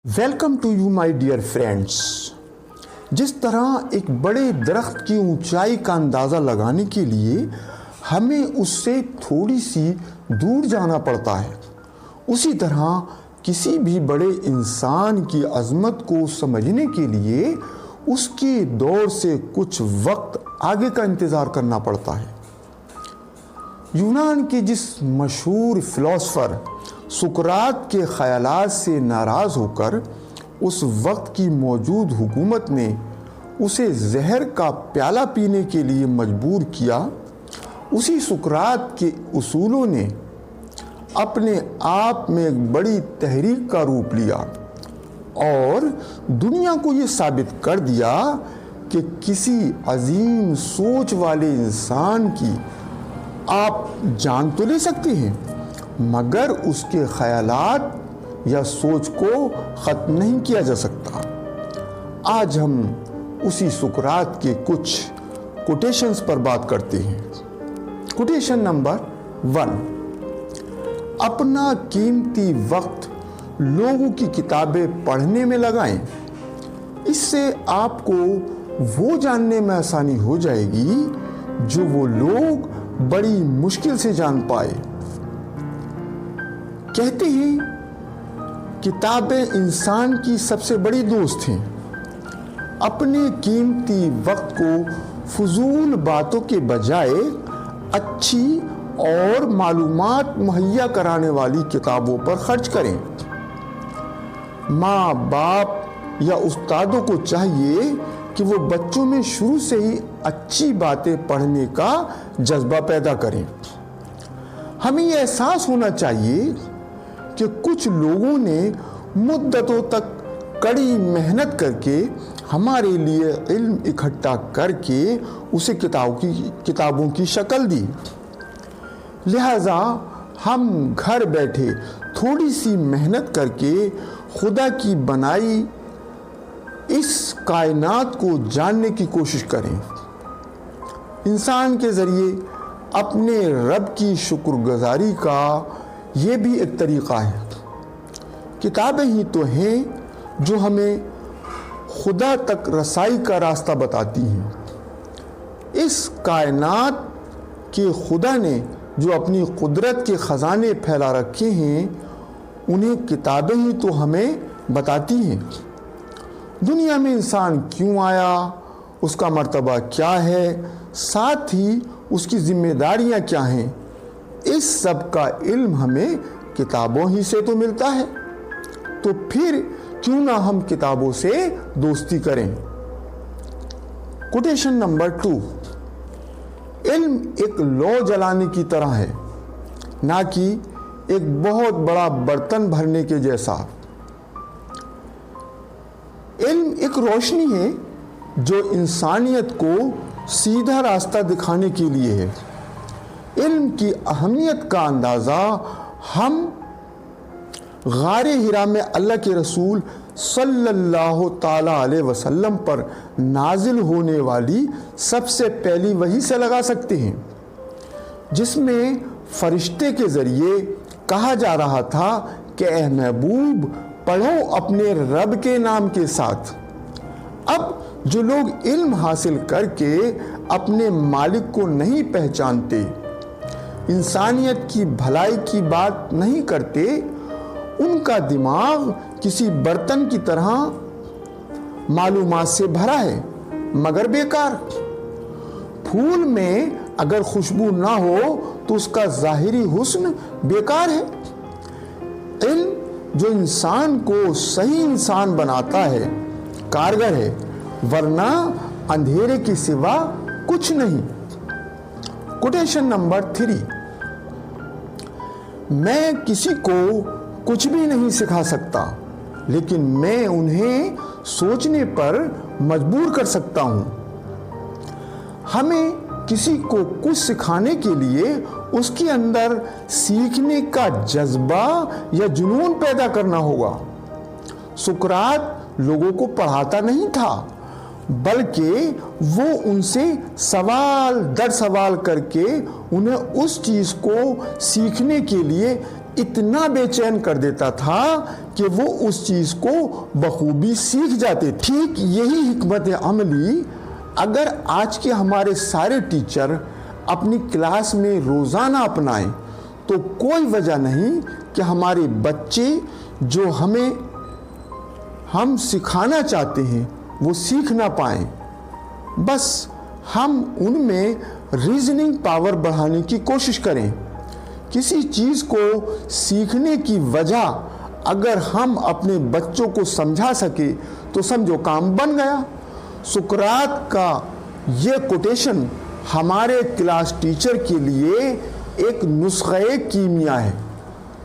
Welcome to you my dear friends. जिस तरह एक बड़े दरख्त की ऊंचाई का अंदाज़ा लगाने के लिए हमें उससे थोड़ी सी दूर जाना पड़ता है, उसी तरह किसी भी बड़े इंसान की अज़मत को समझने के लिए उसके दौर से कुछ वक्त आगे का इंतज़ार करना पड़ता है। यूनान के जिस मशहूर फ़िलासफ़र सुकरात के ख़यालात से नाराज़ होकर उस वक्त की मौजूद हुकूमत ने उसे जहर का प्याला पीने के लिए मजबूर किया, उसी सुकरात के उसूलों ने अपने आप में एक बड़ी तहरीक का रूप लिया और दुनिया को ये साबित कर दिया कि किसी अजीम सोच वाले इंसान की आप जान तो ले सकते हैं, मगर उसके ख़यालात या सोच को ख़त्म नहीं किया जा सकता। आज हम उसी सुकरात के कुछ कोटेशंस पर बात करते हैं। कोटेशन नंबर 1, अपना कीमती वक्त लोगों की किताबें पढ़ने में लगाएं। इससे आपको वो जानने में आसानी हो जाएगी जो वो लोग बड़ी मुश्किल से जान पाए। कहते हैं किताबें इंसान की सबसे बड़ी दोस्त हैं। अपने कीमती वक्त को फजूल बातों के बजाय अच्छी और मालूमात मुहैया कराने वाली किताबों पर खर्च करें। माँ बाप या उस्तादों को चाहिए कि वो बच्चों में शुरू से ही अच्छी बातें पढ़ने का जज्बा पैदा करें। हमें यह एहसास होना चाहिए कि कुछ लोगों ने मुद्दतों तक कड़ी मेहनत करके हमारे लिए इल्म इकट्ठा करके उसे किताबों की शक्ल दी। लिहाजा हम घर बैठे थोड़ी सी मेहनत करके खुदा की बनाई इस कायनात को जानने की कोशिश करें। इंसान के ज़रिए अपने रब की शुक्रगुजारी का ये भी एक तरीक़ा है। किताबें ही तो हैं जो हमें खुदा तक रसाई का रास्ता बताती हैं। इस कायनात के खुदा ने जो अपनी कुदरत के ख़जाने फैला रखे हैं, उन्हें किताबें ही तो हमें बताती हैं। दुनिया में इंसान क्यों आया, उसका मर्तबा क्या है, साथ ही उसकी ज़िम्मेदारियां क्या हैं, इस सब का इल्म हमें किताबों ही से तो मिलता है। तो फिर क्यों ना हम किताबों से दोस्ती करें। कोटेशन नंबर 2, इल्म एक लौ जलाने की तरह है, ना कि एक बहुत बड़ा बर्तन भरने के जैसा। इल्म एक रोशनी है जो इंसानियत को सीधा रास्ता दिखाने के लिए है। इल्म की अहमियत का अंदाज़ा हम गारे हिरा में अल्लाह के रसूल सल्लल्लाहु ताला अलैहि वसल्लम पर नाजिल होने वाली सबसे पहली वही से लगा सकते हैं, जिसमें फरिश्ते के ज़रिए कहा जा रहा था कि ए महबूब, पढ़ो अपने रब के नाम के साथ। अब जो लोग इल्म हासिल करके अपने मालिक को नहीं पहचानते, इंसानियत की भलाई की बात नहीं करते, उनका दिमाग किसी बर्तन की तरह मालूमात से भरा है मगर बेकार। फूल में अगर खुशबू ना हो तो उसका ज़ाहिरी हुस्न बेकार है। इल्म जो इंसान को सही इंसान बनाता है कारगर है, वरना अंधेरे के सिवा कुछ नहीं। कोटेशन नंबर 3, मैं किसी को कुछ भी नहीं सिखा सकता, लेकिन मैं उन्हें सोचने पर मजबूर कर सकता हूँ। हमें किसी को कुछ सिखाने के लिए उसके अंदर सीखने का जज्बा या जुनून पैदा करना होगा। सुकरात लोगों को पढ़ाता नहीं था, बल्कि वो उनसे सवाल दर सवाल करके उन्हें उस चीज़ को सीखने के लिए اتنا بے چین کر دیتا تھا کہ وہ اس چیز کو بخوبی سیکھ جاتے. ٹھیک یہی حکمت عملی اگر آج کے ہمارے سارے ٹیچر اپنی کلاس میں روزانہ اپنائیں تو کوئی وجہ نہیں کہ ہمارے بچے جو ہم سکھانا چاہتے ہیں وہ سیکھ نہ پائیں. بس ہم ان میں ریزننگ پاور بڑھانے کی کوشش کریں. کسی چیز کو سیکھنے کی وجہ اگر ہم اپنے بچوں کو سمجھا سکے تو سمجھو کام بن گیا. سقراط کا یہ کوٹیشن ہمارے کلاس ٹیچر کے لیے ایک نسخہ کیمیا ہے.